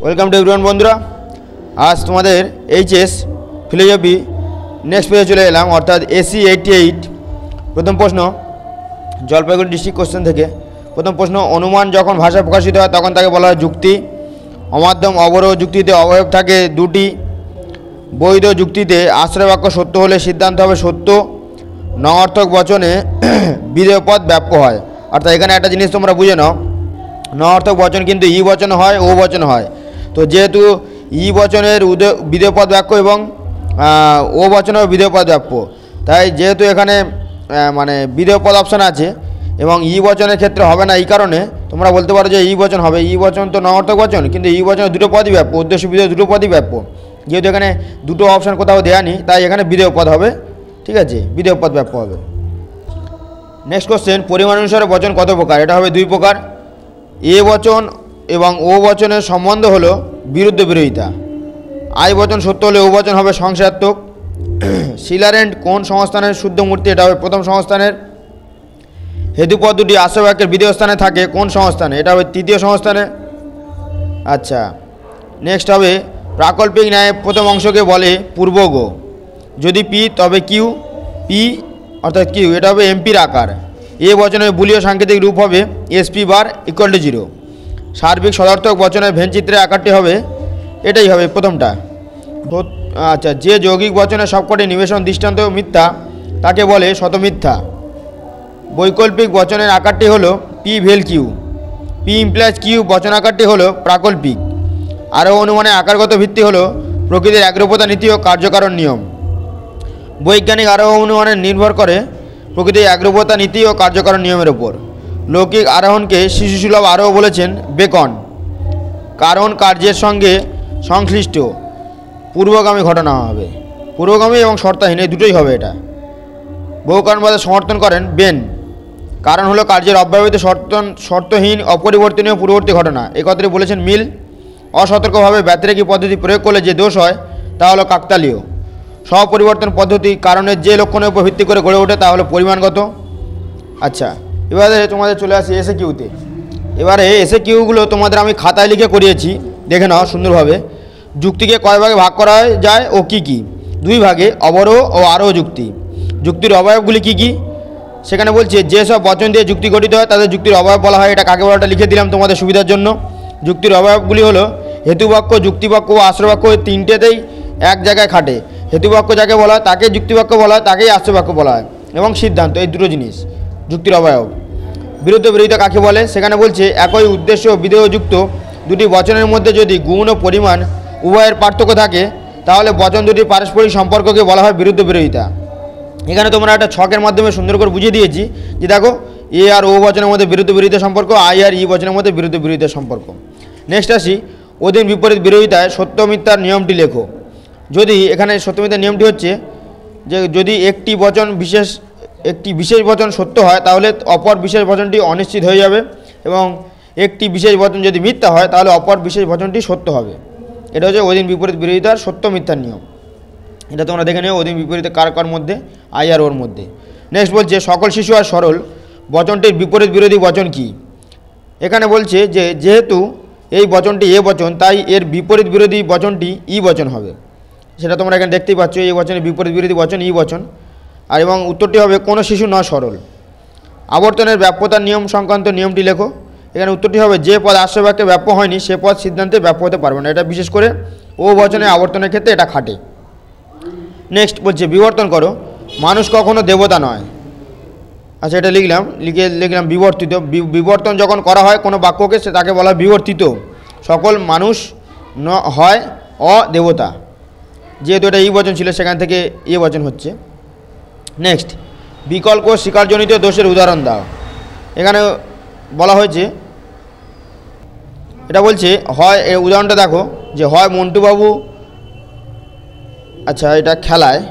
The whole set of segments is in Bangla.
ওয়েলকাম টু এভরিওয়ান বন্ধুরা। আজ তোমাদের এইচএস ফিলোজফি নেক্সট পেজে চলে এলাম, অর্থাৎ এসি 88। প্রথম প্রশ্ন জলপাইগুড়ি ডিস্ট্রিক্ট কোশ্চেন থেকে। প্রথম প্রশ্ন, অনুমান যখন ভাষায় প্রকাশিত হয় তখন তাকে বলা হয় যুক্তি। অমাধ্যম অবরোহ যুক্তিতে অবয়ব থাকে দুটি। বৈধ যুক্তিতে আশ্রয় বাক্য সত্য হলে সিদ্ধান্ত হবে সত্য। নঅর্থক বচনে বিধেয় পদ ব্যাপ্য হয়। অর্থাৎ এখানে একটা জিনিস তোমরা বুঝে নাও, নঅর্থক বচন কিন্তু ই বচন হয়, ও বচন হয়। তো যেহেতু ই বচনের বিধেয় পদ বাক্য এবং ও বচনেও বিধেয় পদ বাক্য, তাই যেহেতু এখানে মানে বিধেয় পদ অপশান আছে এবং ই বচনের ক্ষেত্রে হবে না, এই কারণে তোমরা বলতে পারো যে ই বচন হবে। ই বচন তো নঅর্থক বচন, কিন্তু ই বচনের দুটো পদই ব্যাপ্য, উদ্দেশ্য বিধেয় দুটো পদই ব্যাপ্য। যেহেতু এখানে দুটো অপশান কোথাও দেওয়া নেই, তাই এখানে বিধেয় পদ হবে। ঠিক আছে, বিধেয় পদ ব্যাপ্য হবে। নেক্সট কোশ্চেন, পরিমাণ অনুসারে বচন কত প্রকার? এটা হবে দুই প্রকার। এ বচন এবং ও বচনের সম্বন্ধ হলো বিরুদ্ধ বিরোধিতা। আই বচন সত্য হলে ও বচন হবে সংশয়াত্মক। শিলারেন্ট কোন সংস্থানের শুদ্ধ মূর্তি? এটা হবে প্রথম সংস্থানের। হেতুপদ দুটি আশ্রয় বাক্যের বিধেয় স্থানে থাকে কোন সংস্থানে? এটা হবে তৃতীয় সংস্থানে। আচ্ছা, নেক্সট হবে প্রাকল্পিক ন্যায় প্রথম অংশকে বলে পূর্বগ। যদি পি তবে কিউ, পি অর্থাৎ কিউ, এটা হবে এমপির আকার। এ বচনের বুলীয় সাংকেতিক রূপ হবে এসপি বার ইকুয়াল টু 0। সার্বিক সদার্থক বচনের ভেনচিত্রের আকারটি হবে, এটাই হবে প্রথমটা। আচ্ছা, যে যৌগিক বচনের সবকটি নিবেশন দৃষ্টান্ত মিথ্যা তাকে বলে শতমিথ্যা। বৈকল্পিক বচনের আকারটি হলো পি ভেল কিউ। পি ইমপ্লাইজ কিউ বচন আকারটি হলো প্রাকল্পিক। আরও অনুমানের আকারগত ভিত্তি হলো প্রকৃতির একরূপতা নীতি ও কার্যকারণ নিয়ম। বৈজ্ঞানিক আরোহ অনুমানের নির্ভর করে প্রকৃতির একরূপতা নীতি ও কার্যকারণ নিয়মের ওপর। লৌকিক আরোহণকে শিশুসুলভ আরোহ বলেছেন বেকন, কারণ কার্যের সঙ্গে সংশ্লিষ্ট পূর্বগামী ঘটনা হবে। পূর্বগামী এবং শর্তাহীন এই দুটোই হবে এটা। বহু কারণবাদে সমর্থন করেন বেন, কারণ হলো কার্যের অব্যবহৃত শর্তহীন অপরিবর্তনীয় পূর্ববর্তী ঘটনা। এই কথাটি বলেছেন মিল। অসতর্কভাবে ব্যতিরেকী পদ্ধতি প্রয়োগ করলে যে দোষ হয় তা হলো কাকতালীয়। স্বপরিবর্তন পদ্ধতি কারণের যে লক্ষণের উপর ভিত্তি করে গড়ে ওঠে তা হলো পরিমাণগত। আচ্ছা, এবারে তোমাদের চলে আসি এসে কিউতে। এবারে এসে কিউগুলো তোমাদের আমি খাতায় লিখে করিয়েছি, দেখে নাও সুন্দরভাবে। যুক্তিকে কয় ভাগে ভাগ করা যায় ও কি কি? দুই ভাগে, অবরোহ ও আরোহ যুক্তি। যুক্তির অবয়বগুলি কি কি? সেখানে বলছে যেসব বচন দিয়ে যুক্তি গঠিত হয় তাদের যুক্তির অবয়ব বলা হয়। এটা কাকে বলাটা লিখে দিলাম তোমাদের সুবিধার জন্য। যুক্তির অবয়বগুলি হলো হেতুবাক্য, যুক্তিবাক্য ও আশ্রয়বাক্য, তিনটেতেই এক জায়গায় খাটে। হেতুবাক্য যাকে বলা হয় তাকে যুক্তিবাক্য বলা হয়, তাকেই আশ্রয়বাক্য বলা হয়। এবং সিদ্ধান্ত, এই দুটো জিনিস যুক্তির অবয়ব। বিরুদ্ধ বিরোধিতা কাকে বলে? সেখানে বলছে একই উদ্দেশ্য বিধেয়যুক্ত দুটি বচনের মধ্যে যদি গুণ ও পরিমাণ উভয়ের পার্থক্য থাকে তাহলে বচন দুটির পারস্পরিক সম্পর্ককে বলা হয় বিরুদ্ধ বিরোধিতা। এখানে তোমরা একটা ছকের মাধ্যমে সুন্দর করে বুঝিয়ে দিয়েছি যে দেখো, এ আর ও বচনের মধ্যে বিরুদ্ধ বিরোধিতা সম্পর্ক, আই আর ই বচনের মধ্যে বিরুদ্ধ বিরোধিতার সম্পর্ক। নেক্সট আসি, অধীন বিপরীত বিরোধিতায় সত্য মিথ্যার নিয়মটি লেখো। যদি এখানে সত্য মিথ্যার নিয়মটি হচ্ছে যে যদি একটি বিশেষ বচন সত্য হয় তাহলে অপর বিশেষ বচনটি অনিশ্চিত হয়ে যাবে, এবং একটি বিশেষ বচন যদি মিথ্যা হয় তাহলে অপর বিশেষ বচনটি সত্য হবে। এটা হচ্ছে অধীন বিপরীত বিরোধিতার সত্য মিথ্যার নিয়ম। এটা তোমরা দেখে নিও অধীন বিপরীত কার মধ্যে, আই আর ওর মধ্যে। নেক্সট বলছে সকল শিশু আর সরল বচনটির বিপরীত বিরোধী বচন কি? এখানে বলছে যে যেহেতু এই বচনটি এ বচন তাই এর বিপরীত বিরোধী বচনটি ই বচন হবে। সেটা তোমরা এখানে দেখতেই পাচ্ছ, এই বচনের বিপরীত বিরোধী বচন ই বচন। আর এবং উত্তরটি হবে কোনো শিশু নয় সরল। আবর্তনের ব্যাপ্যতার নিয়ম সংক্রান্ত নিয়মটি লেখো। এখানে উত্তরটি হবে যে পদ আশ্রয় বাক্যে ব্যাপ্য হয়নি সে পদ সিদ্ধান্তে ব্যাপ্য হতে পারবে না। এটা বিশেষ করে ও বচনে আবর্তনের ক্ষেত্রে এটা খাটে। নেক্সট বলছে বিবর্তন করো। মানুষ কখনো দেবতা নয়। আচ্ছা, এটা লিখলাম বিবর্তিত। বিবর্তন যখন করা হয় কোনো বাক্যকে সে তাকে বলা হয় বিবর্তিত। সকল মানুষ হয় অদেবতা। যেহেতু এটা ই বচন ছিল সেখান থেকে এ বচন হচ্ছে। নেক্সট, বিকল্প স্বীকারজনিত দোষের উদাহরণ দাও। এখানে বলা হয়েছে, এটা বলছে হয়, এই উদাহরণটা দেখো যে হয় মন্টুবাবু, আচ্ছা এটা খেলায়,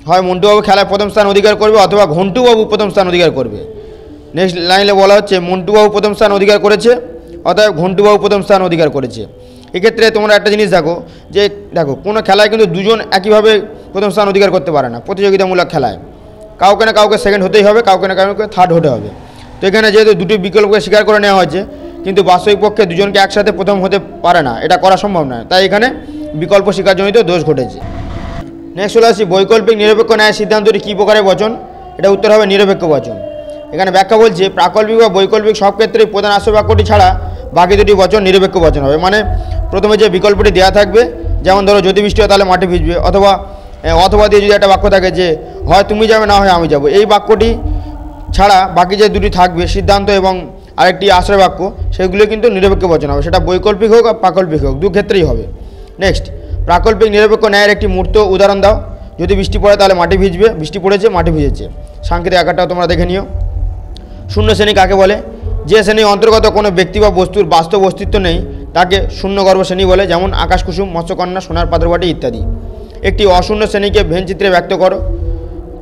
হয় মন্টুবাবু খেলায় প্রথম স্থান অধিকার করবে অথবা ঘন্টুবাবু প্রথম স্থান অধিকার করবে। নেক্সট লাইনে বলা হচ্ছে মন্টুবাবু প্রথম স্থান অধিকার করেছে অতএব ঘন্টুবাবু প্রথম স্থান অধিকার করেছে। এক্ষেত্রে তোমরা একটা জিনিস দেখো কোনো খেলায় কিন্তু দুজন একইভাবে প্রথম স্থান অধিকার করতে পারে না। প্রতিযোগিতামূলক খেলায় কাউকে না কাউকে সেকেন্ড হতেই হবে, কাউকে না কাউকে থার্ড হতে হবে। তো এখানে যেহেতু দুটি বিকল্পকে স্বীকার করে নেওয়া হয়েছে, কিন্তু বাস্তবিক পক্ষে দুজনকে একসাথে প্রথম হতে পারে না, এটা করা সম্ভব নয়, তাই এখানে বিকল্প স্বীকারজনিত দোষ ঘটেছে। নেক্সট চলে আসি বৈকল্পিক নিরপেক্ষ ন্যায় সিদ্ধান্তটি কী প্রকারের বচন। এটা উত্তর হবে নিরপেক্ষ বচন। এখানে ব্যাখ্যা বলছে প্রাকল্পিক বা বৈকল্পিক সব ক্ষেত্রেই প্রধান আশ্রয় বাক্যটি ছাড়া বাকি দুটি বচন নিরপেক্ষ বচন হবে। মানে প্রথমে যে বিকল্পটি দেওয়া থাকবে, যেমন ধরো যদি বৃষ্টি হয় তাহলে মাটি ভিজবে, অথবা দিয়ে যদি একটা বাক্য থাকে যে হয় তুমি যাবে না হয় আমি যাব, এই বাক্যটি ছাড়া বাকি যে দুটি থাকবে সিদ্ধান্ত এবং আরেকটি আশ্রয় বাক্য, সেগুলো কিন্তু নিরপেক্ষ বচন হবে, সেটা বৈকল্পিক হোক আর প্রাকল্পিক হোক, দু ক্ষেত্রেই হবে। নেক্সট, প্রাকল্পিক নিরপেক্ষ ন্যায়ের একটি মূর্ত উদাহরণ দাও। যদি বৃষ্টি পড়ে তাহলে মাটি ভিজবে, বৃষ্টি পড়েছে মাটি ভিজেছে। সাংকেতিক আকারটাও তোমরা দেখে নিও। শূন্য শ্রেণী কাকে বলে? যে শ্রেণীর অন্তর্গত কোনো ব্যক্তি বা বস্তুর বাস্তব অস্তিত্ব নেই তাকে শূন্যগর্ভ শ্রেণী বলে, যেমন আকাশ কুসুম, মৎস্যকন্যা, সোনার পাত্রবাটি ইত্যাদি। একটি অশূন্য শ্রেণীকে ভেনচিত্রে ব্যক্ত করো।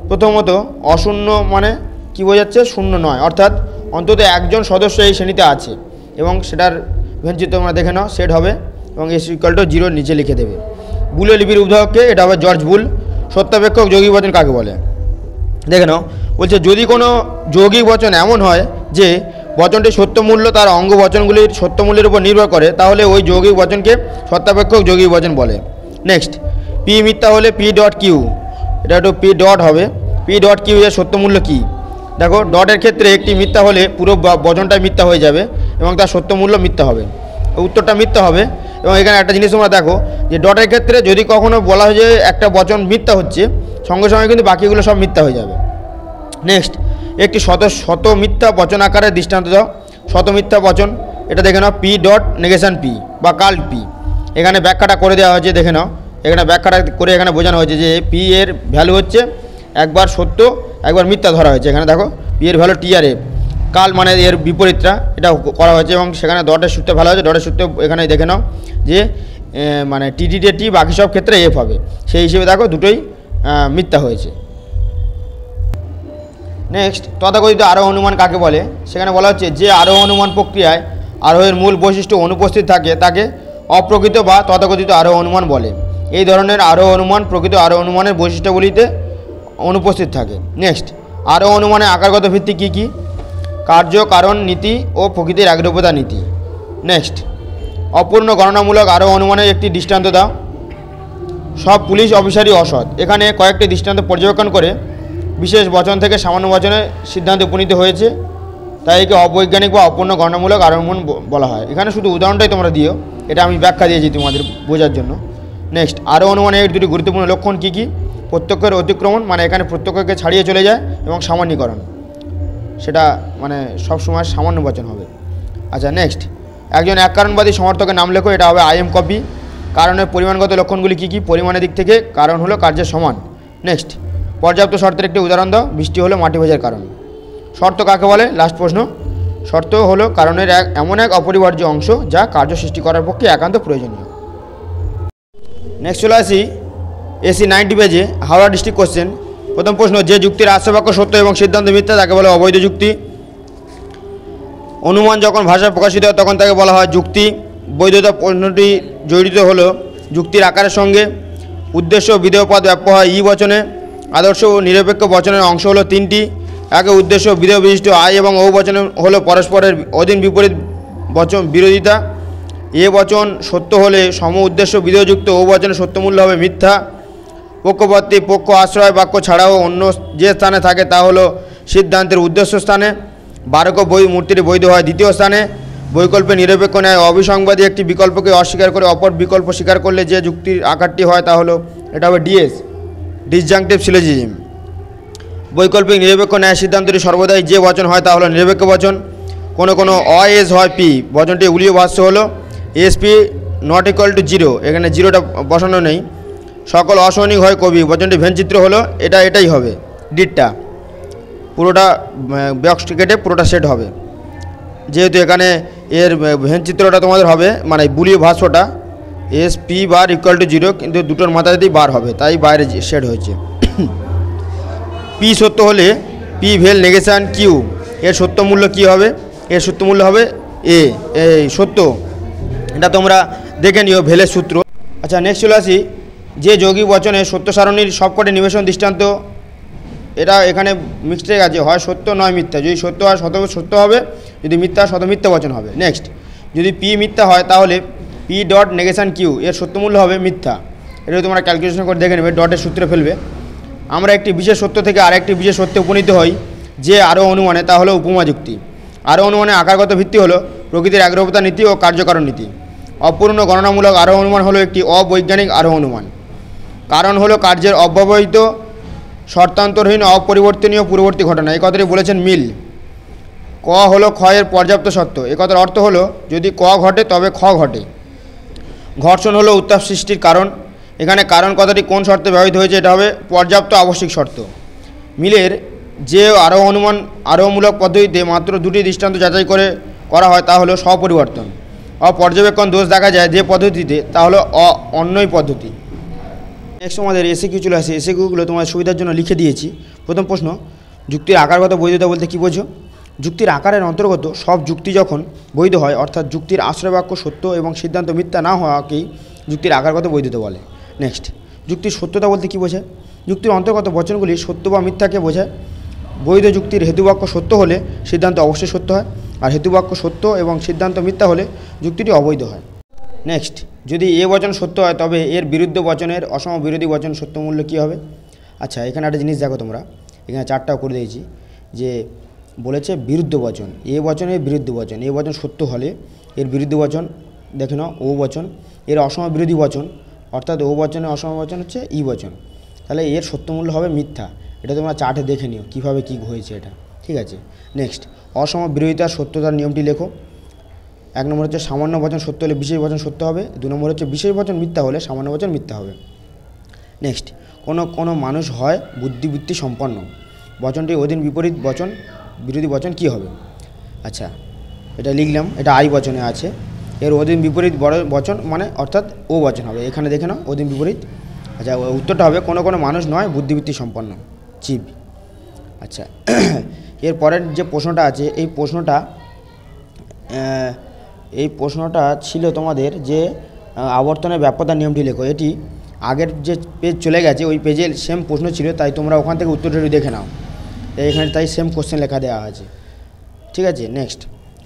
প্রথমত অশূন্য মানে কি বোঝাচ্ছে? শূন্য নয়, অর্থাৎ অন্তত একজন সদস্য এই শ্রেণীতে আছে এবং সেটার ভেনচিত্র তোমরা দেখে নাও, সেট হবে এবং S=0 নিচে লিখে দেবে। বুলের লিপির উদ্ভাবককে, এটা হবে জর্জ বুল। সত্যাপেক্ষক যৌগিক বচন কাকে বলে? দেখে নাও, বলছে যদি কোনো যৌগিক বচন এমন হয় যে বচনটি সত্যমূল্য তার অঙ্গ বচনগুলির সত্যমূল্যের উপর নির্ভর করে, তাহলে ওই যৌগিক বচনকে সত্যাপেক্ষক যৌগিক বচন বলে। নেক্সট, পি মিথ্যা হলে P.Q, এটা একটু P. হবে। P.Q এর সত্যমূল্য কী? দেখো, ডটের ক্ষেত্রে একটি মিথ্যা হলে পুরো বচনটাই মিথ্যা হয়ে যাবে এবং তার সত্যমূল্য মিথ্যা হবে, উত্তরটা মিথ্যা হবে। এবং এখানে একটা জিনিস তোমরা দেখো যে ডটের ক্ষেত্রে যদি কখনো বলা হয় যে একটা বচন মিথ্যা হচ্ছে, সঙ্গে সঙ্গে কিন্তু বাকিগুলো সব মিথ্যা হয়ে যাবে। নেক্সট, একটি শত মিথ্যা বচন আকারের দৃষ্টান্ত দাও। শত মিথ্যা বচন, এটা দেখে নাও P.P বা কাল্ট P। এখানে ব্যাখ্যাটা করে দেওয়া হয়েছে, দেখে নাও এখানে ব্যাখ্যাটা করে এখানে বোঝানো হয়েছে যে P এর ভ্যালু হচ্ছে একবার সত্য একবার মিথ্যা ধরা হয়েছে। এখানে দেখো P এর ভ্যালু TRF, কাল মানে এর বিপরীতটা, এটা করা হয়েছে এবং সেখানে ডটের সূত্রে ভালো হয়েছে। ডটের সূত্রে এখানে দেখে নাও যে মানে TTতে T, বাকি সব ক্ষেত্রে F হবে, সেই হিসেবে দেখো দুটোই মিথ্যা হয়েছে। নেক্সট, তথাকথিত আরোহ অনুমান কাকে বলে? সেখানে বলা হচ্ছে যে আরোহ অনুমান প্রক্রিয়ায় আরোহের মূল বৈশিষ্ট্য অনুপস্থিত থাকে তাকে অপ্রকৃত বা তথাকথিত আরোহ অনুমান বলে। এই ধরনের আরোহ অনুমান প্রকৃত আরোহ অনুমানের বৈশিষ্ট্যগুলিতে অনুপস্থিত থাকে। নেক্সট, আরোহ অনুমানের আকারগত ভিত্তি কী কী? কার্য, কারণ, নীতি ও প্রকৃতির একরূপতা নীতি। নেক্সট, অপূর্ণ গণনামূলক আরোহ অনুমানের একটি দৃষ্টান্ত দাও। সব পুলিশ অফিসারই অসৎ। এখানে কয়েকটি দৃষ্টান্ত পর্যবেক্ষণ করে বিশেষ বচন থেকে সামান্য বচনে সিদ্ধান্তে উপনীত হয়েছে, তাই একে অবৈজ্ঞানিক বা অপূর্ণ গণনামূলক আরোহ অনুমান বলা হয়। এখানে শুধু উদাহরণটাই তোমরা দিও, এটা আমি ব্যাখ্যা দিয়েছি তোমাদের বোঝার জন্য। নেক্সট, আরোহ অনুমানের দুটি গুরুত্বপূর্ণ লক্ষণ কী কী? প্রত্যক্ষের অতিক্রমণ, মানে এখানে প্রত্যক্ষকে ছাড়িয়ে চলে যায়, এবং সামান্যীকরণ, সেটা মানে সবসময় সামান্য বচন হবে। আচ্ছা, নেক্সট, একজন এককারণবাদী সমর্থকের নাম লেখো। এটা হবে I.M. কপি। কারণের পরিমাণগত লক্ষণগুলি কী কী? পরিমাণের দিক থেকে কারণ হলো কার্যের সমান। নেক্সট, পর্যাপ্ত শর্তের একটি উদাহরণ দাও। বৃষ্টি হলো মাটি ভেজার কারণ। শর্ত কাকে বলে? লাস্ট প্রশ্ন। শর্ত হলো কারণের এমন এক অপরিহার্য অংশ যা কার্য সৃষ্টি করার পক্ষে একান্ত প্রয়োজনীয়। নেক্সট চলে আসি এসি 90 পেজে হাওড়া ডিস্ট্রিক্ট কোশ্চেন। প্রথম প্রশ্ন, যে যুক্তির আশ্রয়বাক্য সত্য এবং সিদ্ধান্ত মিথ্যা তাকে বলে অবৈধ যুক্তি। অনুমান যখন ভাষায় প্রকাশিত হয় তখন তাকে বলা হয় যুক্তি। বৈধতা প্রশ্নটি জড়িত হলো যুক্তির আকারের সঙ্গে। উদ্দেশ্য বিধেয় পদ ব্যাপ্য হয় ই বচনে। আদর্শ ও নিরপেক্ষ বচনের অংশ হলো তিনটি। একে উদ্দেশ্য বিধেয় বিশিষ্ট আই এবং ও বচনে হলো পরস্পরের অধীন বিপরীত বচন বিরোধিতা। এ বচন সত্য হলে সম উদ্দেশ্য বিধেয়যুক্ত ও বচনের সত্যমূল্য হবে মিথ্যা। পক্ষপাতী পক্ষ আশ্রয় বাক্য ছাড়াও অন্য যে স্থানে থাকে তা হলো সিদ্ধান্তের উদ্দেশ্য স্থানে। বারক মূর্তিটি বৈধ হয় দ্বিতীয় স্থানে। বৈকল্পে নিরপেক্ষ ন্যায় অবিসংবাদী একটি বিকল্পকে অস্বীকার করে অপর বিকল্প স্বীকার করলে যে যুক্তির আকারটি হয় তা হলো, এটা হবে ডিএস, ডিসজাংটিভ সিলোজিজম। বৈকল্পিক নিরপেক্ষ ন্যায় সিদ্ধান্তটি সর্বদাই যে বচন হয় তা হলো নিরপেক্ষ বচন। কোনো অএস হয় পি, বচনটি উলীয় ভাষ্য হলো এসপি নট ইকুয়াল টু 0, এখানে 0টা বসানো নেই। সকল অসৈনিক হয় কবি, বচনটি ভেনচিত্র হলো এটাই হবে ডিটটা, পুরোটা বক্স কেটে পুরোটা সেট হবে। যেহেতু এখানে এর ভেনচিত্রটা তোমাদের হবে মানে বুলীয় ভাষ্যটা S P bar equal to 0, কিন্তু দুটোর মাথাতেই বার হবে, তাই বাইরে সেট হয়েছে। পি সত্য হলে পি ভেল নেগেশান কিউ, এর সত্য মূল্য কী হবে? এর সত্য মূল্য হবে এ, এই সত্য, এটা তোমরা দেখে নিও ভেলের সূত্র। আচ্ছা, নেক্সট চলে আসি যে যৌগিক বচনে সত্য সারণীর সবকটি নিবেশন দৃষ্টান্ত এটা এখানে মিক্সটেক আছে, হয় সত্য নয় মিথ্যা। যদি সত্য হয় সত্য হবে, যদি মিথ্যা হয় মিথ্যা বচন হবে। নেক্সট, যদি পি মিথ্যা হয় তাহলে পি ডট নেগেশন কিউ এর সত্যমূল্য হবে মিথ্যা। এটা তোমরা ক্যালকুলেশন করে দেখে নেবে, ডটের সূত্রে ফেলবে। আমরা একটি বিশেষ সত্য থেকে আরেকটি বিশেষ সত্যে উপনীত হই যে আরও অনুমানে, তা হলো উপমা যুক্তি। আরও অনুমানে আকারগত ভিত্তি হলো প্রকৃতির একরূপতা নীতি ও কার্যকারণ নীতি। অপূর্ণ গণনামূলক আরোহ অনুমান হলো একটি অবৈজ্ঞানিক আরোহ অনুমান। কারণ হলো কার্যের অব্যবহিত শর্তান্তরহীন অপরিবর্তনীয় পূর্ববর্তী ঘটনা। এই কথাটি বলেছেন মিল। ক হলো ক্ষয়ের পর্যাপ্ত সত্য। এ কথার অর্থ হলো যদি ক ঘটে তবে খ ঘটে। ঘর্ষণ হলো উত্তাপ সৃষ্টির কারণ। এখানে কারণ কথাটি কোন শর্তে ব্যবহৃত হয়েছে, এটা হবে পর্যাপ্ত আবশ্যিক শর্ত। মিলের যে আরোহমূলক পদ্ধতিতে মাত্র দুটি দৃষ্টান্ত যাচাই করা হয় তা হলো স্বপরিবর্তন। অপর্যবেক্ষণ দোষ দেখা যায় যে পদ্ধতিতে, তা হলো অন্যই পদ্ধতি। নেক্সট আমাদের এসএকিউ চলে আসে। এসএকিউগুলো তোমার সুবিধার জন্য লিখে দিয়েছি। প্রথম প্রশ্ন, যুক্তির আকারগত বৈধতা বলতে কী বোঝো? যুক্তির আকারের অন্তর্গত সব যুক্তি যখন বৈধ হয়, অর্থাৎ যুক্তির আশ্রয়বাক্য সত্য এবং সিদ্ধান্ত মিথ্যা না হওয়াকেই যুক্তির আকারগত বৈধতা বলে। নেক্সট, যুক্তির সত্যতা বলতে কী বোঝায়? যুক্তির অন্তর্গত বচনগুলি সত্য বা মিথ্যাকে বোঝায়। বৈধ যুক্তির হেতুবাক্য সত্য হলে সিদ্ধান্ত অবশ্যই সত্য হয়, আর হেতুবাক্য সত্য এবং সিদ্ধান্ত মিথ্যা হলে যুক্তিটি অবৈধ হয়। নেক্সট, যদি এ বচন সত্য হয় তবে এর বিরুদ্ধ বচনের অসমবিরোধী বচন সত্যমূল্য কী হবে? আচ্ছা, এখানে একটা জিনিস দেখো তোমরা, এখানে চারটাও করে দিয়েছি যে বলেছে বিরুদ্ধ বচন, এ বচনের বিরুদ্ধ বচন। এ বচন সত্য হলে এর বিরুদ্ধ বচন দেখে নাও ও বচন। এর অসমবিরোধী বচন অর্থাৎ ও বচনের অসম বচন হচ্ছে ই বচন, তাহলে এর সত্যমূল্য হবে মিথ্যা। এটা তোমরা চার্টে দেখে নিও কীভাবে কী হয়েছে এটা, ঠিক আছে। নেক্সট, অসমবিরোধিতার সত্যতার নিয়মটি লেখো। 1 নম্বর হচ্ছে সামান্য বচন সত্য হলে বিশেষ বচন সত্য হবে। 2 নম্বর হচ্ছে বিশেষ বচন মিথ্যা হলে সামান্য বচন মিথ্যা হবে। নেক্সট, কোনো মানুষ হয় বুদ্ধিবৃত্তি সম্পন্ন। বচনটি অধীন বিপরীত বচন বিরোধী বচন কী হবে? আচ্ছা, এটা লিখলাম, এটা আই বচনে আছে। এর অধীন বিপরীত বচন মানে অর্থাৎ ও বচন হবে। এখানে দেখে নাও অধীন বিপরীত। আচ্ছা, উত্তরটা হবে কোনো মানুষ নয় বুদ্ধিবৃত্তি সম্পন্ন, জীব। আচ্ছা, এর পরের যে প্রশ্নটা আছে এই প্রশ্নটা ছিল তোমাদের যে আবর্তনের ব্যাপ্যতার নিয়মটি লেখো। এটি আগের যে পেজ চলে গেছে ওই পেজের সেম প্রশ্ন ছিল, তাই তোমরা ওখান থেকে উত্তরটা দেখে নাও। এখানে তাই সেম কোশ্চেন লেখা দেওয়া আছে, ঠিক আছে। নেক্সট,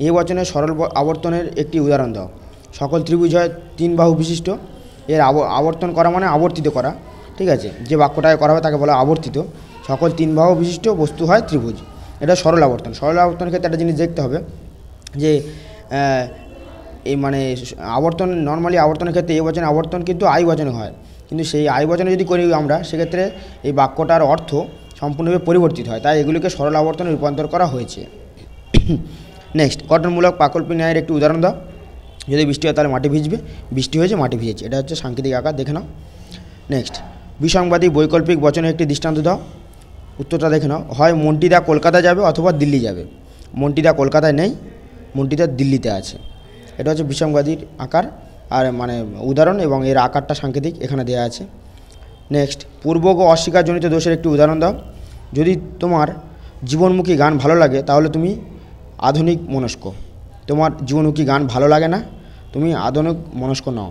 এই বচনের সরল আবর্তনের একটি উদাহরণ দাও। সকল ত্রিভুজ হয় 3 বাহু বিশিষ্ট। এর আবর্তন করা মানে আবর্তিত করা, ঠিক আছে। যে বাক্যটায় করা হবে তাকে বলা আবর্তিত। সকল 3 বাহু বিশিষ্ট বস্তু হয় ত্রিভুজ, এটা সরল আবর্তন। সরল আবর্তনের ক্ষেত্রে একটা জিনিস দেখতে হবে যে এই মানে আবর্তন নর্মালি আবর্তনের ক্ষেত্রে এই বচনে আবর্তন কিন্তু আই বচনে হয়, কিন্তু সেই আই বচনে যদি করি আমরা সেক্ষেত্রে এই বাক্যটার অর্থ সম্পূর্ণভাবে পরিবর্তিত হয়, তাই এগুলিকে সরল আবর্তনে রূপান্তর করা হয়েছে। নেক্সট, গঠনমূলক প্রাকল্পিক ন্যায়ের একটি উদাহরণ দাও। যদি বৃষ্টি হয় তাহলে মাটি ভিজবে, বৃষ্টি হয়েছে মাটি ভিজেছে, এটা হচ্ছে সাংকেতিক আকার, দেখে নাও। নেক্সট, বিসংবাদী বৈকল্পিক বচনের একটি দৃষ্টান্ত দাও। উত্তরটা দেখে নাও, হয় মন্টিদা কলকাতা যাবে অথবা দিল্লি যাবে। মন্টিদা কলকাতায় নেই, মন্টিদা দিল্লিতে আছে। এটা হচ্ছে বিসংবাদীর আকার আর মানে উদাহরণ, এবং এর আকারটা সাংকেতিক এখানে দেওয়া আছে। নেক্সট, পূর্বক ও অস্বীকারজনিত দোষের একটি উদাহরণ দাও। যদি তোমার জীবনমুখী গান ভালো লাগে তাহলে তুমি আধুনিক মনস্ক। তোমার জীবনমুখী গান ভালো লাগে না, তুমি আধুনিক মনস্ক নও।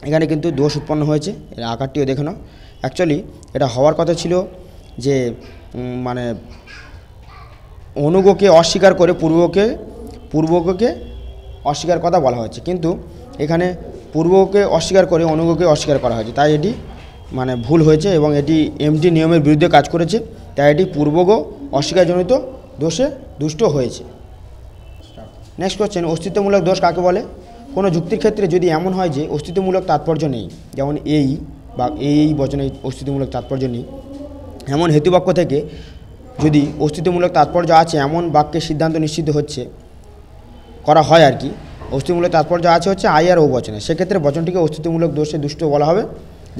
এখানে কিন্তু দোষ উৎপন্ন হয়েছে, এর আকারটিও দেখে নাও। অ্যাকচুয়ালি এটা হওয়ার কথা ছিল যে মানে অনুগকে অস্বীকার করে পূর্বককে অস্বীকার কথা বলা হয়েছে, কিন্তু এখানে পূর্বকে অস্বীকার করে অনুগকে অস্বীকার করা হয়েছে, তাই এটি মানে ভুল হয়েছে এবং এটি এমটি নিয়মের বিরুদ্ধে কাজ করেছে, তাই এটি পূর্বক অস্বীকারজনিত দোষে দুষ্ট হয়েছে। নেক্সট কোশ্চেন, অস্তিত্বমূলক দোষ কাকে বলে? কোনো যুক্তির ক্ষেত্রে যদি এমন হয় যে অস্তিত্বমূলক তাৎপর্য নেই, যেমন এই বা এই বচনে অস্তিত্বমূলক তাৎপর্য নেই, এমন হেতুবাক্য থেকে যদি অস্তিত্বমূলক তাৎপর্য আছে এমন বাক্যের সিদ্ধান্ত নিশ্চিত করা হয় আর কি। অস্তিত্বমূলক তাৎপর্য আছে হচ্ছে আই আর ও বচনে, সেক্ষেত্রে বচনটিকে অস্তিত্বমূলক দোষে দুষ্ট বলা হবে।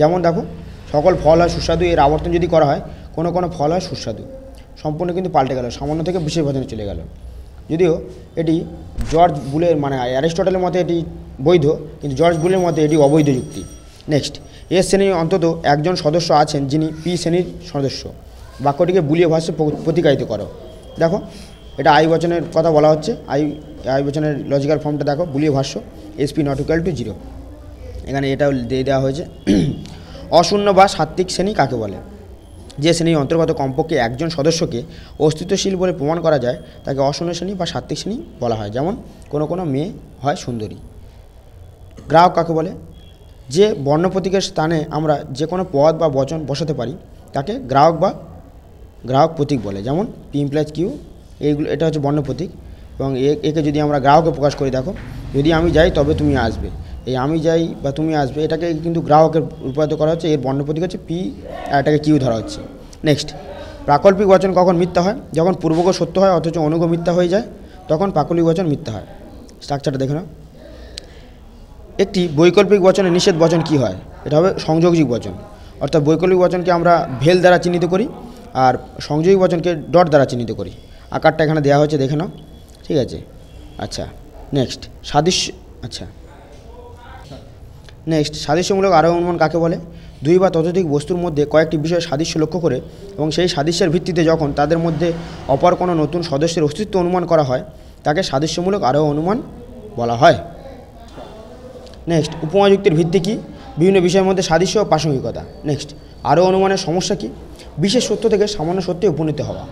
যেমন দেখো, সকল ফল হয় সুস্বাদু, এর আবর্তন যদি করা হয় কোনো ফল হয় সুস্বাদু, সম্পূর্ণ কিন্তু পাল্টে গেল, সামান্য থেকে বিশেষ বচনে চলে গেল। যদিও এটি জর্জ বুলের মানে অ্যারিস্টটলের মতে এটি বৈধ, কিন্তু জর্জ বুলের মতে এটি অবৈধ যুক্তি। নেক্সট, এ শ্রেণীর অন্তত একজন সদস্য আছেন যিনি পি শ্রেণীর সদস্য। বাক্যটিকে বুলীয় ভাষায় প্রতিকায়িত করো। দেখো, এটা আই বচনের কথা বলা হচ্ছে, আই বচনের লজিক্যাল ফর্মটা দেখো, বুলীয় ভাষ্য এসপি নট ইকুয়াল টু 0, এখানে এটাও দিয়ে দেওয়া হয়েছে। অশূন্য বা সাত্ত্বিক শ্রেণী কাকে বলে? যে শ্রেণীর অন্তর্গত কমপক্ষে একজন সদস্যকে অস্তিত্বশীল বলে প্রমাণ করা যায় তাকে অশূন্য শ্রেণী বা সাত্ত্বিক শ্রেণী বলা হয়। যেমন কোনো মেয়ে হয় সুন্দরী। গ্রাহক কাকে বলে? যে বর্ণ প্রতীকের স্থানে আমরা যে কোনো পদ বা বচন বসাতে পারি তাকে গ্রাহক প্রতীক বলে। যেমন P = Q, এটা হচ্ছে বর্ণ প্রতীক এবং একে যদি আমরা গ্রাহকে প্রকাশ করি, দেখো, যদি আমি যাই তবে তুমি আসবে, এই আমি যাই বা তুমি আসবে এটাকে কিন্তু গ্রাহকের রূপায়িত করা হচ্ছে, এর বর্ণ প্রতীক হচ্ছে P আর এটাকে Q ধরা হচ্ছে। নেক্সট, প্রাকল্পিক বচন কখন মিথ্যা হয়? যখন পূর্বক সত্য হয় অথচ অনুগ মিথ্যা হয়ে যায়, তখন প্রাকল্পিক বচন মিথ্যা হয়। স্ট্রাকচারটা দেখে নাও। একটি বৈকল্পিক বচনের নিষেধ বচন কি হয়? এটা হবে সংযোগযুগ বচন। অর্থাৎ বৈকল্পিক বচনকে আমরা ভেল দ্বারা চিহ্নিত করি আর সংযোগী বচনকে ডট দ্বারা চিহ্নিত করি। আকারটা এখানে দেওয়া হয়েছে, দেখে নাও, ঠিক আছে। আচ্ছা, নেক্সট সাদৃশ্যমূলক আরোহ অনুমান কাকে বলে? দুই বা ততোধিক বস্তুর মধ্যে কয়েকটি বিষয় সাদৃশ্য লক্ষ্য করে এবং সেই সাদৃশ্যের ভিত্তিতে যখন তাদের মধ্যে অপর কোনো নতুন সদস্যের অস্তিত্ব অনুমান করা হয় তাকে সাদৃশ্যমূলক আরোহ অনুমান বলা হয়। নেক্সট, উপমা যুক্তির ভিত্তি কী? বিভিন্ন বিষয়ের মধ্যে সাদৃশ্য ও প্রাসঙ্গিকতা। নেক্সট, আরোহ অনুমানের সমস্যা কী? বিশেষ সত্য থেকে সামান্য সত্যে উপনীত হওয়া।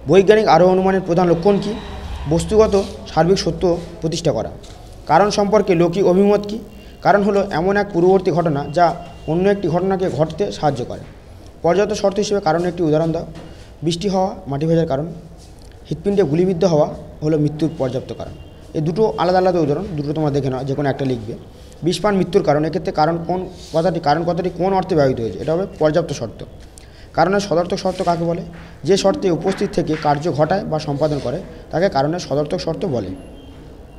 বৈজ্ঞানিক আরোহ অনুমানের প্রধান লক্ষণ কী? বস্তুগত সার্বিক সত্য প্রতিষ্ঠা করা। কারণ সম্পর্কে লৌকিক অভিমত কী? কারণ হলো এমন এক পূর্ববর্তী ঘটনা যা অন্য একটি ঘটনাকে ঘটতে সাহায্য করে। পর্যাপ্ত শর্ত হিসেবে কারণের একটি উদাহরণ দাও। বৃষ্টি হওয়া মাটি ভেজার কারণ। হৃৎপিণ্ডে গুলিবিদ্ধ হওয়া হলো মৃত্যুর পর্যাপ্ত কারণ। এই দুটো আলাদা আলাদা উদাহরণ, দুটো তোমরা দেখে নাও, যে কোনো একটা লিখবে। বিষপান মৃত্যুর কারণ, এক্ষেত্রে কারণ কথাটি কোন অর্থে ব্যবহৃত হয়েছে? এটা হবে পর্যাপ্ত শর্ত। কারণের সদর্থক শর্ত কাকে বলে? যে শর্তে উপস্থিত থেকে কার্য ঘটায় বা সম্পাদন করে তাকে কারণের সদর্থক শর্ত বলে।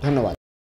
ধন্যবাদ।